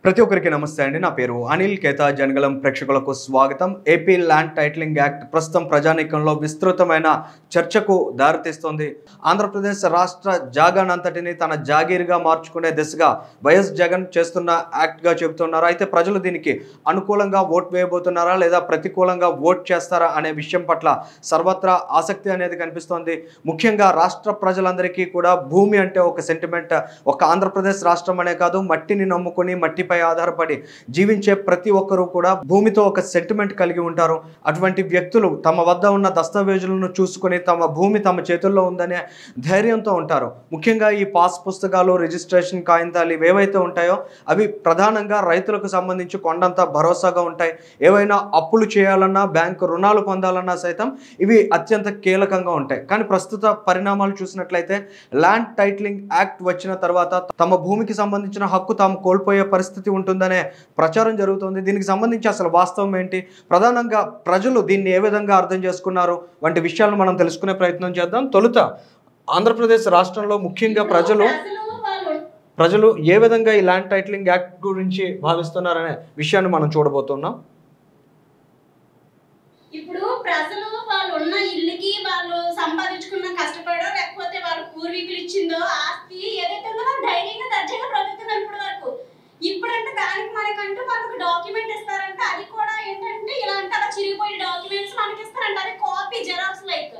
ప్రతి ఒక్కరికి నమస్తే అండి. నా పేరు అనిల్ కేతా. జనగలం ప్రేక్షకులకు స్వాగతం. ఏపీ ల్యాండ్ టైటిలింగ్ యాక్ట్ ప్రస్తుతం ప్రజానీకంలో విస్తృతమైన చర్చకు దారితీస్తోంది. ఆంధ్రప్రదేశ్ రాష్ట్ర జాగానంతటిని తన జాగీరుగా మార్చుకునే దిశగా వైఎస్ జగన్ చేస్తున్న యాక్ట్గా చెబుతున్నారు. అయితే ప్రజలు దీనికి అనుకూలంగా ఓట్ వేయబోతున్నారా లేదా ప్రతికూలంగా ఓట్ చేస్తారా అనే విషయం పట్ల సర్వత్రా ఆసక్తి అనేది కనిపిస్తోంది. ముఖ్యంగా రాష్ట్ర ప్రజలందరికీ కూడా భూమి అంటే ఒక సెంటిమెంట్. ఒక ఆంధ్రప్రదేశ్ రాష్ట్రం అనే కాదు, మట్టిని నమ్ముకుని మట్టిపై ఆధారపడి జీవించే ప్రతి ఒక్కరూ కూడా భూమితో ఒక సెంటిమెంట్ కలిగి ఉంటారు. అటువంటి వ్యక్తులు తమ వద్ద ఉన్న దస్తావేజులను చూసుకొని తమ భూమి తమ చేతుల్లో ఉందనే ధైర్యంతో ఉంటారు. ముఖ్యంగా ఈ పాస్ పుస్తకాలు, రిజిస్ట్రేషన్ కాగితాలు ఏవైతే ఉంటాయో అవి ప్రధానంగా రైతులకు సంబంధించి కొండంత భరోసాగా ఉంటాయి. ఏవైనా అప్పులు చేయాలన్నా, బ్యాంకు రుణాలు పొందాలన్నా సైతం ఇవి అత్యంత కీలకంగా ఉంటాయి. కానీ ప్రస్తుత పరిణామాలు చూసినట్లయితే ల్యాండ్ టైటిలింగ్ యాక్ట్ వచ్చిన తర్వాత తమ భూమికి సంబంధించిన హక్కు తాము కోల్పోయే పరిస్థితి ఉంటుందనే ప్రచారం జరుగుతుంది. దీనికి సంబంధించి అసలు వాస్తవం ఏంటి, ప్రధానంగా ప్రజలు దీన్ని ఏ విధంగా అర్థం చేసుకున్నారు వంటి విషయాలను మనం తెలుసుకునే ప్రయత్నం చేద్దాం. తొలుత ఆంధ్రప్రదేశ్ రాష్ట్రంలో ముఖ్యంగా ప్రజలు ఏ విధంగా ఈ ల్యాండ్ టైటిలింగ్ యాక్ట్ గురించి భావిస్తున్నారనే విషయాన్ని మనం చూడబోతున్నాం. ఇప్పుడు ప్రజలు వాళ్ళు ఉన్న ఇల్లుకి వాళ్ళు సంపాదించుకున్న కష్టపడో లేకపోతే వాళ్ళ పూర్వీకులు ఇచ్చిందో ఆస్తి ఏదైతే ఉందో ధైర్యంగా దర్జాగా బ్రతుకుతున్నారు ఇప్పటి వరకు. ఇప్పుడంటే దానికి మనకంటూ మనకు డాక్యుమెంట్ ఇస్తారంటే అది కూడా ఏంటంటే ఇలాంటి అలా చిరిగిపోయిన డాక్యుమెంట్స్ మనకి ఇస్తారంట. అది కాపీ జెరాక్స్ లైక్.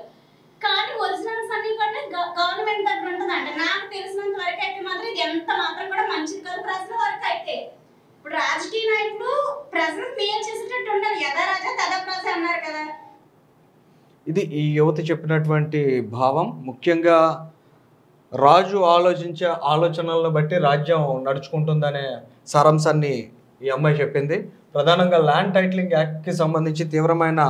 కానీ ఒరిజినల్స్ అన్ని కూడా గవర్నమెంట్ దగ్గర ఉంటుందంట. నాకు తెలిసినంత వరకు అయితే మాత్రం ఇది ఎంత మాత్రం కూడా మంచిది కాదు ప్రజల వరకు అయితే. ఇప్పుడు రాజకీయ నాయకులు ప్రజలు మేలు చేసేటట్టు ఉండాలి. యథా రాజా తదా ప్రజ అన్నారు కదా. ఇది ఈ యువత చెప్పినటువంటి భావం. ముఖ్యంగా రాజు ఆలోచించే ఆలోచనలను బట్టి రాజ్యం నడుచుకుంటుందనే సారాంశాన్ని ఈ అమ్మాయి చెప్పింది. ప్రధానంగా ల్యాండ్ టైటిలింగ్ యాక్ట్కి సంబంధించి తీవ్రమైన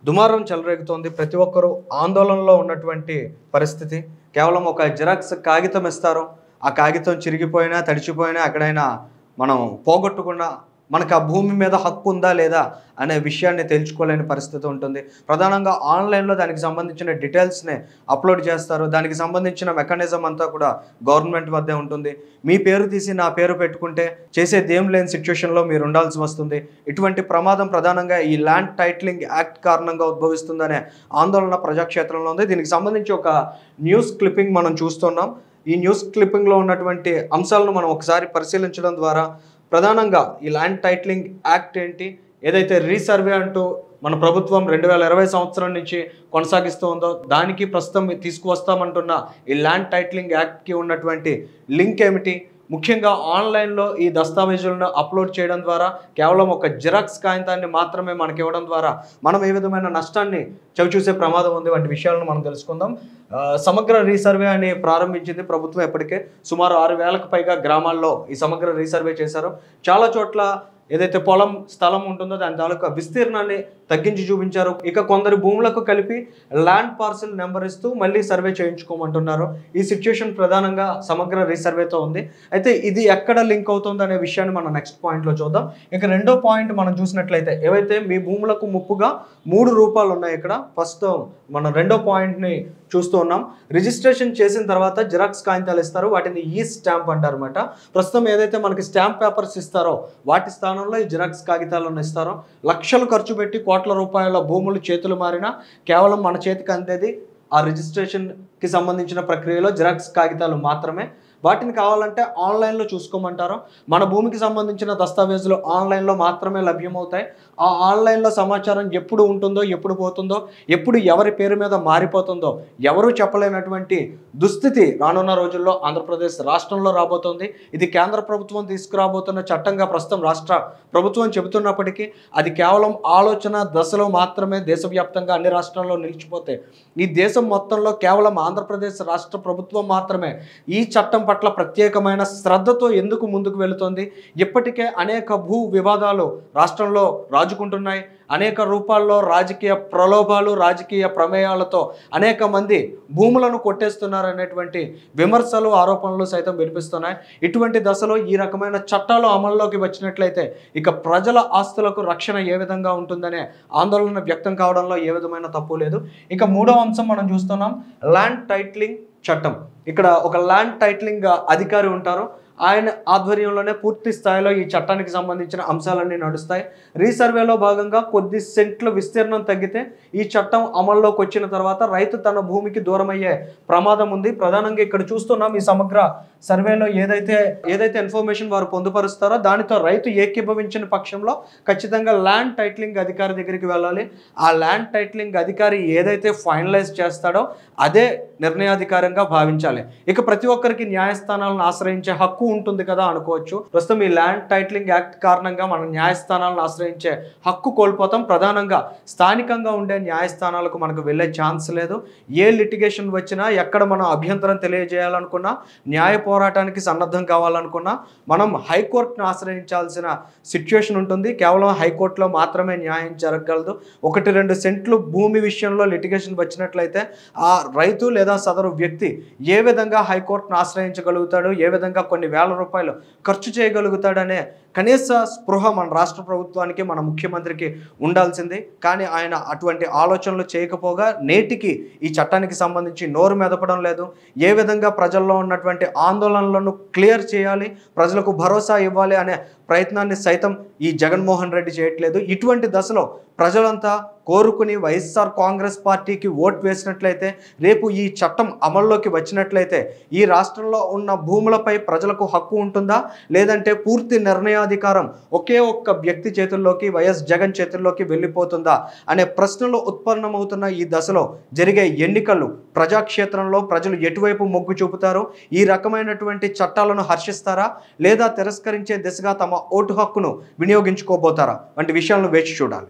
దుమారం చెలరేగుతోంది. ప్రతి ఒక్కరూ ఆందోళనలో ఉన్నటువంటి పరిస్థితి. కేవలం ఒక జిరాక్స్ కాగితం ఇస్తారు, ఆ కాగితం చిరిగిపోయినా తడిచిపోయినా ఎక్కడైనా మనం పోగొట్టుకున్నా మనకు ఆ భూమి మీద హక్కు ఉందా లేదా అనే విషయాన్ని తెలుసుకోలేని పరిస్థితి ఉంటుంది. ప్రధానంగా ఆన్లైన్లో దానికి సంబంధించిన డీటెయిల్స్ని అప్లోడ్ చేస్తారు. దానికి సంబంధించిన మెకానిజం అంతా కూడా గవర్నమెంట్ వద్దే ఉంటుంది. మీ పేరు తీసి నా పేరు పెట్టుకుంటే చేసేది ఏం లేని సిచ్యువేషన్లో మీరు ఉండాల్సి వస్తుంది. ఇటువంటి ప్రమాదం ప్రధానంగా ఈ ల్యాండ్ టైటిలింగ్ యాక్ట్ కారణంగా ఉద్భవిస్తుందనే ఆందోళన ప్రజాక్షేత్రంలో ఉంది. దీనికి సంబంధించి ఒక న్యూస్ క్లిప్పింగ్ మనం చూస్తున్నాం. ఈ న్యూస్ క్లిప్పింగ్లో ఉన్నటువంటి అంశాలను మనం ఒకసారి పరిశీలించడం ద్వారా ప్రధానంగా ఈ ల్యాండ్ టైటిలింగ్ యాక్ట్ ఏంటి, ఏదైతే రీసర్వే అంటూ మన ప్రభుత్వం 2020 సంవత్సరం నుంచి కొనసాగిస్తూ ఉందో దానికి ప్రస్తుతం తీసుకువస్తామంటున్న ఈ ల్యాండ్ టైటిలింగ్ యాక్ట్కి ఉన్నటువంటి లింక్ ఏమిటి, ముఖ్యంగా ఆన్లైన్లో ఈ దస్తావేజులను అప్లోడ్ చేయడం ద్వారా కేవలం ఒక జిరాక్స్ కాగితాన్ని మాత్రమే మనకి ఇవ్వడం ద్వారా మనం ఏ విధమైన నష్టాన్ని చవిచూసే ప్రమాదం ఉంది వంటి విషయాలను మనం తెలుసుకుందాం. సమగ్ర రీసర్వే అని ప్రారంభించింది ప్రభుత్వం. ఇప్పటికే సుమారు 6,000కు పైగా గ్రామాల్లో ఈ సమగ్ర రీసర్వే చేశారు. చాలా చోట్ల ఏదైతే పొలం స్థలం ఉంటుందో దాని తాలూకా విస్తీర్ణాన్ని తగ్గించి చూపించారు. ఇక కొందరు భూములకు కలిపి ల్యాండ్ పార్సిల్ నెంబర్ ఇస్తూ మళ్ళీ సర్వే చేయించుకోమంటున్నారు. ఈ సిచ్యుయేషన్ ప్రధానంగా సమగ్ర రీసర్వేతో ఉంది. అయితే ఇది ఎక్కడ లింక్ అవుతుంది అనే విషయాన్ని మనం నెక్స్ట్ పాయింట్లో చూద్దాం. ఇక రెండో పాయింట్ మనం చూసినట్లయితే ఏవైతే మీ భూములకు ముప్పుగా 3 రూపాలు ఉన్నాయి. ఇక్కడ ఫస్ట్ మనం రెండో పాయింట్ని చూస్తూ ఉన్నాం. రిజిస్ట్రేషన్ చేసిన తర్వాత జిరాక్స్ కాగితాలు ఇస్తారు, వాటిని ఈ స్టాంప్ అంటారు అనమాట. ప్రస్తుతం ఏదైతే మనకి స్టాంప్ పేపర్స్ ఇస్తారో వాటి స్థానంలో ఈ జిరాక్స్ కాగితాలను ఇస్తారో. లక్షలు ఖర్చు పెట్టి కోట్ల రూపాయల భూములు చేతులు మారినా కేవలం మన చేతికి అందేది ఆ రిజిస్ట్రేషన్కి సంబంధించిన ప్రక్రియలో జిరాక్స్ కాగితాలు మాత్రమే. వాటిని కావాలంటే ఆన్లైన్లో చూసుకోమంటారు. మన భూమికి సంబంధించిన దస్తావేజులు ఆన్లైన్లో మాత్రమే లభ్యమవుతాయి. ఆ ఆన్లైన్లో సమాచారం ఎప్పుడు ఉంటుందో, ఎప్పుడు పోతుందో, ఎప్పుడు ఎవరి పేరు మీద మారిపోతుందో ఎవరూ చెప్పలేనటువంటి దుస్థితి రానున్న రోజుల్లో ఆంధ్రప్రదేశ్ రాష్ట్రంలో రాబోతోంది. ఇది కేంద్ర ప్రభుత్వం తీసుకురాబోతున్న చట్టంగా ప్రస్తుతం రాష్ట్ర ప్రభుత్వం చెబుతున్నప్పటికీ అది కేవలం ఆలోచన దశలో మాత్రమే దేశవ్యాప్తంగా అన్ని రాష్ట్రాల్లో నిలిచిపోతే ఈ దేశం మొత్తంలో కేవలం ఆంధ్రప్రదేశ్ రాష్ట్ర ప్రభుత్వం మాత్రమే ఈ చట్టం పట్ల ప్రత్యేకమైన శ్రద్ధతో ఎందుకు ముందుకు వెళుతోంది. ఇప్పటికే అనేక భూ వివాదాలు రాష్ట్రంలో రాజుకుంటున్నాయి. అనేక రూపాల్లో రాజకీయ ప్రలోభాలు, రాజకీయ ప్రమేయాలతో అనేక మంది భూములను కొట్టేస్తున్నారనేటువంటి విమర్శలు, ఆరోపణలు సైతం వినిపిస్తున్నాయి. ఇటువంటి దశలో ఈ రకమైన చట్టాలు అమల్లోకి వచ్చినట్లయితే ఇక ప్రజల ఆస్తులకు రక్షణ ఏ విధంగా ఉంటుందనే ఆందోళన వ్యక్తం కావడంలో ఏ విధమైన తప్పు లేదు. ఇక మూడో అంశం మనం చూస్తున్నాం, ల్యాండ్ టైటిలింగ్ చట్టం. ఇక్కడ ఒక ల్యాండ్ టైటిలింగ్ అధికారి ఉంటారు. ఆయన ఆధ్వర్యంలోనే పూర్తి స్థాయిలో ఈ చట్టానికి సంబంధించిన అంశాలన్నీ నడుస్తాయి. రీసర్వేలో భాగంగా కొద్ది సెంట్ల విస్తీర్ణం తగ్గితే ఈ చట్టం అమల్లోకి వచ్చిన తర్వాత రైతు తన భూమికి దూరమయ్యే ప్రమాదం ఉంది. ప్రధానంగా ఇక్కడ చూస్తున్నాం ఈ సమగ్ర సర్వేలో ఏదైతే ఇన్ఫర్మేషన్ వారు పొందుపరుస్తారో దానితో రైతు ఏకీభవించిన పక్షంలో ఖచ్చితంగా ల్యాండ్ టైటిలింగ్ అధికారి దగ్గరికి వెళ్ళాలి. ఆ ల్యాండ్ టైటిలింగ్ అధికారి ఏదైతే ఫైనలైజ్ చేస్తాడో అదే నిర్ణయాధికారంగా భావించాలి. ఇక ప్రతి ఒక్కరికి న్యాయస్థానాలను ఆశ్రయించే హక్కు ఉంటుంది కదా అనుకోవచ్చు. ప్రస్తుతం ఈ ల్యాండ్ టైటిలింగ్ యాక్ట్ కారణంగా మనం న్యాయస్థానాలను ఆశ్రయించే హక్కు కోల్పోతాం. ప్రధానంగా స్థానికంగా ఉండే న్యాయస్థానాలకు మనకు వెళ్ళే ఛాన్స్ లేదు. ఏ లిటిగేషన్ వచ్చినా, ఎక్కడ మనం అభ్యంతరం తెలియజేయాలనుకున్నా, న్యాయ పోరాటానికి సన్నద్ధం కావాలనుకున్నా మనం హైకోర్టును ఆశ్రయించాల్సిన సిచ్యువేషన్ ఉంటుంది. కేవలం హైకోర్టులో మాత్రమే న్యాయం జరగగలదు. 1-2 సెంట్లు భూమి విషయంలో లిటిగేషన్ వచ్చినట్లయితే ఆ రైతు లేదా సదరు వ్యక్తి ఏ విధంగా హైకోర్టును ఆశ్రయించగలుగుతాడు, ఏ విధంగా కొన్ని వేల రూపాయలు ఖర్చు చేయగలుగుతాడనే కనీస స్పృహ మన రాష్ట్ర ప్రభుత్వానికి, మన ముఖ్యమంత్రికి ఉండాల్సింది. కానీ ఆయన అటువంటి ఆలోచనలు చేయకపోగా నేటికి ఈ చట్టానికి సంబంధించి నోరు మెదపడం లేదు. ఏ విధంగా ప్రజల్లో ఉన్నటువంటి ఆందోళనలను క్లియర్ చేయాలి, ప్రజలకు భరోసా ఇవ్వాలి అనే ప్రయత్నాన్ని సైతం ఈ జగన్మోహన్ రెడ్డి చేయట్లేదు. ఇటువంటి దశలో ప్రజలంతా కోరుకుని వైఎస్ఆర్ కాంగ్రెస్ పార్టీకి ఓటు వేసినట్లయితే, రేపు ఈ చట్టం అమల్లోకి వచ్చినట్లయితే ఈ రాష్ట్రంలో ఉన్న భూములపై ప్రజలకు హక్కు ఉంటుందా, లేదంటే పూర్తి నిర్ణయాధికారం ఒకే ఒక్క వ్యక్తి చేతుల్లోకి, వైఎస్ జగన్ చేతుల్లోకి వెళ్ళిపోతుందా అనే ప్రశ్నలు ఉత్పన్నమవుతున్న ఈ దశలో జరిగే ఎన్నికలు ప్రజాక్షేత్రంలో ప్రజలు ఎటువైపు మొగ్గు చూపుతారు, ఈ రకమైనటువంటి చట్టాలను హర్షిస్తారా లేదా తిరస్కరించే దిశగా తమ ఓటు హక్కును వినియోగించుకోబోతారా వంటి విషయాలను వేచి చూడాలి.